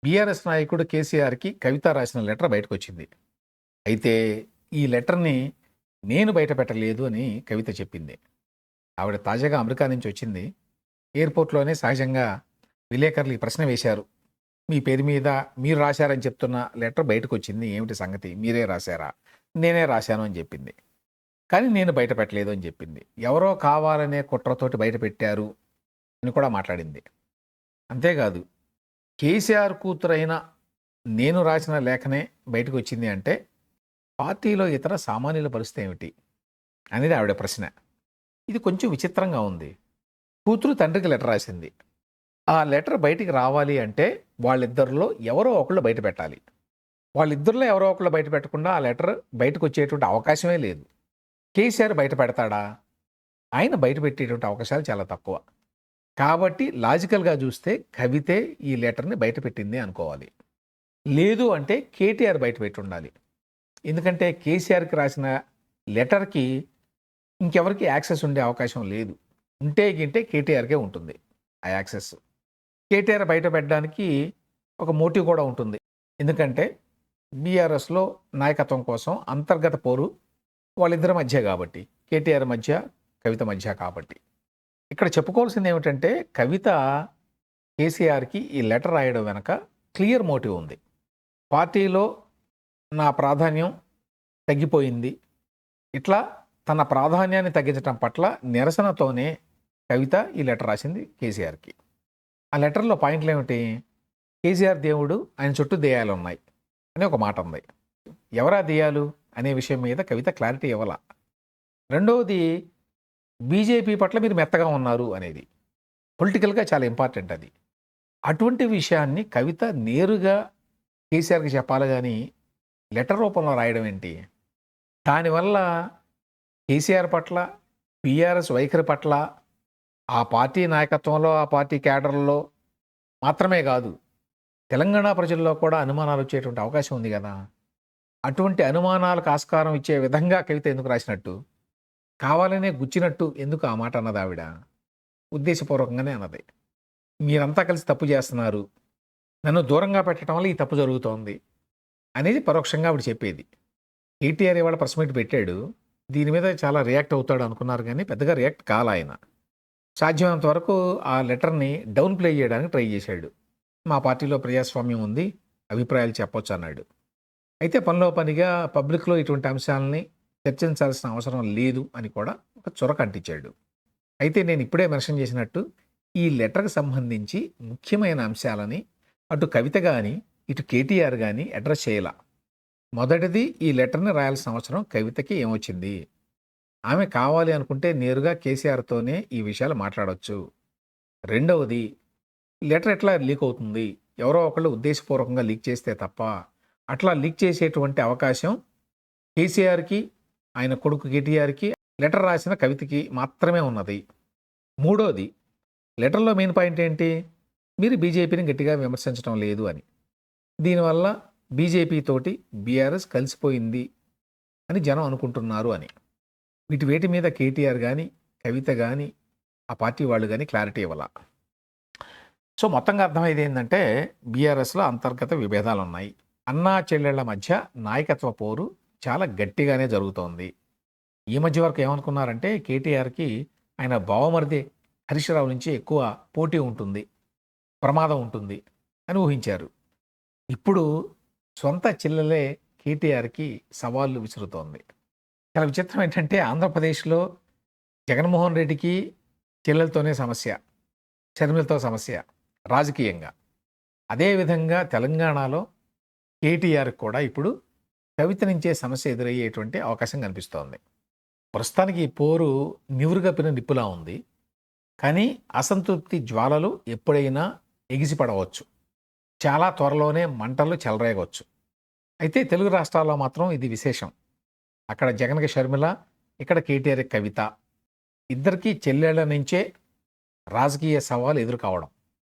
BRS నాయకుడు కేసీఆర్‌కి కవిత రాసిన లెటర్ బయటకొచ్చింది. అయితే ఈ లెటర్‌ని నేను బయట పెట్టలేదు అని కవిత చెప్పింది. ఆవిడ తాజాగా అమెరికా నుంచి వచ్చింది. ఎయిర్‌పోర్ట్‌లోనే సహజంగా విలేకరులు ఈ ప్రశ్న వేశారు. మీ పేరు మీద మీరు రాశారని చెప్తున్న లెటర్ బయటకొచ్చింది. ఏమిటి సంగతి? మీరే రాశారా? నేనే రాశాను అని చెప్పింది. కానీ నేను బయట పెట్టలేదు అని చెప్పింది. ఎవరో కావాలనే కుట్రతోటి బయట పెట్టారు అని కూడా మాట్లాడింది. అంతేకాదు కేసీఆర్ కూతురైన నేను రాసిన లేఖనే బయటకొచ్చింది అంటే పార్టీలో ఇతర సామాన్యుల పరిస్థితి ఏమిటి అనేది ఆవిడ ప్రశ్న. ఇది కొంచెం విచిత్రంగా ఉంది. కూతురు తండ్రికి లెటర్ రాసింది. ఆ లెటర్ బయటికి రావాలి అంటే వాళ్ళిద్దరిలో ఎవరో ఒకళ్ళు బయట పెట్టాలి. వాళ్ళిద్దరిలో ఎవరో ఒకళ్ళు బయట పెట్టకుండా ఆ లెటర్ బయటకు వచ్చేటువంటి అవకాశమే లేదు. కేసీఆర్ బయట పెడతాడా? ఆయన బయట పెట్టేటువంటి అవకాశాలు చాలా తక్కువ. కాబట్టి లాజికల్‌గా చూస్తే కవితే ఈ లెటర్‌ని బయట పెట్టింది అనుకోవాలి. లేదు అంటే కేటీఆర్ బయట పెట్టుండాలి. ఎందుకంటే కేసీఆర్‌కి రాసిన లెటర్‌కి ఇంకెవరికీ యాక్సెస్ ఉండే అవకాశం లేదు. ఉంటే గింటే కేటీఆర్‌కే ఉంటుంది ఆ యాక్సెస్. కేటీఆర్ బయట పెట్టడానికి ఒక మోటివ్ కూడా ఉంటుంది. ఎందుకంటే బీఆర్ఎస్‌లో నాయకత్వం కోసం అంతర్గత పోరు వాళ్ళిద్దరి మధ్య కాబట్టి. కేటీఆర్ మధ్య, కవిత మధ్య కాబట్టి. ఇక్కడ చెప్పుకోవాల్సింది ఏమిటంటే కవిత కేసీఆర్‌కి ఈ లెటర్ రాయడం వెనక క్లియర్ మోటివ్ ఉంది. పార్టీలో నా ప్రాధాన్యం తగ్గిపోయింది. ఇట్లా తన ప్రాధాన్యాన్ని తగ్గించడం పట్ల నిరసనతోనే కవిత ఈ లెటర్ రాసింది కేసీఆర్‌కి. ఆ లెటర్‌లో పాయింట్లేమిటి? కేసీఆర్ దేవుడు, ఆయన చుట్టూ దెయ్యాలున్నాయి అని ఒక మాట ఉంది. ఎవరా దెయ్యాలు అనే విషయం మీద కవిత క్లారిటీ ఇవ్వలా. రెండవది బీజేపీ పట్ల మీరు మెత్తగా ఉన్నారు అనేది. పొలిటికల్‌గా చాలా ఇంపార్టెంట్ అది. అటువంటి విషయాన్ని కవిత నేరుగా కేసీఆర్‌కి చెప్పాలి గానీ, లెటర్ రూపంలో రాయడం ఏంటి? దానివల్ల కేసీఆర్ పట్ల, బీఆర్ఎస్ వైఖరి పట్ల, ఆ పార్టీ నాయకత్వంలో, ఆ పార్టీ క్యాడర్‌లో మాత్రమే కాదు, తెలంగాణ ప్రజల్లో కూడా అనుమానాలు వచ్చేటువంటి అవకాశం ఉంది గదా! అటువంటి అనుమానాలకు ఆస్కారం ఇచ్చే విధంగా కవిత ఎందుకు రాసినట్టు? కావాలనే గుచ్చినట్టు ఎందుకు ఆ మాట అన్నదావిడ? ఉద్దేశపూర్వకంగానే అన్నది. మీరంతా కలిసి తప్పు చేస్తున్నారు. నన్ను దూరంగా పెట్టడం వల్ల ఈ తప్పు జరుగుతోంది అనేది పరోక్షంగా ఆవిడ చెప్పేది. కేటీఆర్ ఇవాళ ప్రెస్ మీట్ పెట్టాడు. దీని మీద చాలా రియాక్ట్ అవుతాడు అనుకున్నారు కానీ పెద్దగా రియాక్ట్ కాలాయన. సాధ్యమైనంత వరకు ఆ లెటర్‌ని డౌన్ ప్లే చేయడానికి ట్రై చేశాడు. మా పార్టీలో ప్రజాస్వామ్యం ఉంది. అభిప్రాయాలు చెప్పొచ్చు అన్నాడు. అయితే పనిలో పనిగా పబ్లిక్‌లో ఇటువంటి అంశాలని చర్చించాల్సిన అవసరం లేదు అని కూడా ఒక చొరక అంటించాడు. అయితే నేను ఇప్పుడే మెన్షన్ చేసినట్టు ఈ లెటర్‌కి సంబంధించి ముఖ్యమైన అంశాలని అటు కవిత గాని, ఇటు కేటీఆర్ గాని అడ్రెస్ చేయలా. మొదటిది ఈ లెటర్‌ని రాయాల్సిన అవసరం కవితకి ఏమొచ్చింది? ఆమె కావాలి అనుకుంటే నేరుగా కేసీఆర్‌తోనే ఈ విషయాలు మాట్లాడొచ్చు. రెండవది లెటర్ ఎట్లా లీక్ అవుతుంది? ఎవరో ఒకళ్ళు ఉద్దేశపూర్వకంగా లీక్ చేస్తే తప్ప, అట్లా లీక్ చేసేటువంటి అవకాశం కేసీఆర్‌కి, ఆయన కొడుకు కేటీఆర్‌కి, లెటర్ రాసిన కవితకి మాత్రమే ఉన్నది. మూడోది లెటర్‌లో మెయిన్ పాయింట్ ఏంటి? మీరు బీజేపీని గట్టిగా విమర్శించడం లేదు అని. దీనివల్ల బీజేపీ తోటి బీఆర్ఎస్ కలిసిపోయింది అని జనం అనుకుంటున్నారు అని. వీటి మీద కేటీఆర్ గాని, కవిత గాని, ఆ పార్టీ వాళ్ళు గాని క్లారిటీ ఇవ్వలా. సో మొత్తంగా అర్థమయ్యేది ఏందంటే బీఆర్ఎస్‌లో అంతర్గత విభేదాలున్నాయి. అన్నా చెల్లెళ్ల మధ్య నాయకత్వ పోరు చాలా గట్టిగానే జరుగుతోంది. ఈ మధ్య వరకు ఏమనుకున్నారంటే కేటీఆర్‌కి ఆయన బావమరిది హరీష్ రావు నుంచి ఎక్కువ పోటీ ఉంటుంది, ప్రమాదం ఉంటుంది అని ఊహించారు. ఇప్పుడు సొంత చెల్లెలే కేటీఆర్‌కి సవాళ్లు విసురుతోంది. చాలా విచిత్రం ఏంటంటే ఆంధ్రప్రదేశ్‌లో జగన్మోహన్ రెడ్డికి చెల్లెలతోనే సమస్య, షర్మిలతో సమస్య రాజకీయంగా. అదేవిధంగా తెలంగాణలో కేటీఆర్‌కి కూడా ఇప్పుడు కవిత నుంచే సమస్య ఎదురయ్యేటువంటి అవకాశం కనిపిస్తోంది. ప్రస్తుతానికి ఈ పోరు నివురుగప్పిన నిప్పులా ఉంది. కానీ అసంతృప్తి జ్వాలలు ఎప్పుడైనా ఎగిసిపడవచ్చు. చాలా త్వరలోనే మంటలు చెలరేగొచ్చు. అయితే తెలుగు రాష్ట్రాల్లో మాత్రం ఇది విశేషం. అక్కడ జగన్‌కి షర్మిల, ఇక్కడ కేటీఆర్‌కి కవిత. ఇద్దరికీ చెల్లెళ్ల నుంచే రాజకీయ సవాలు ఎదురు కావడం.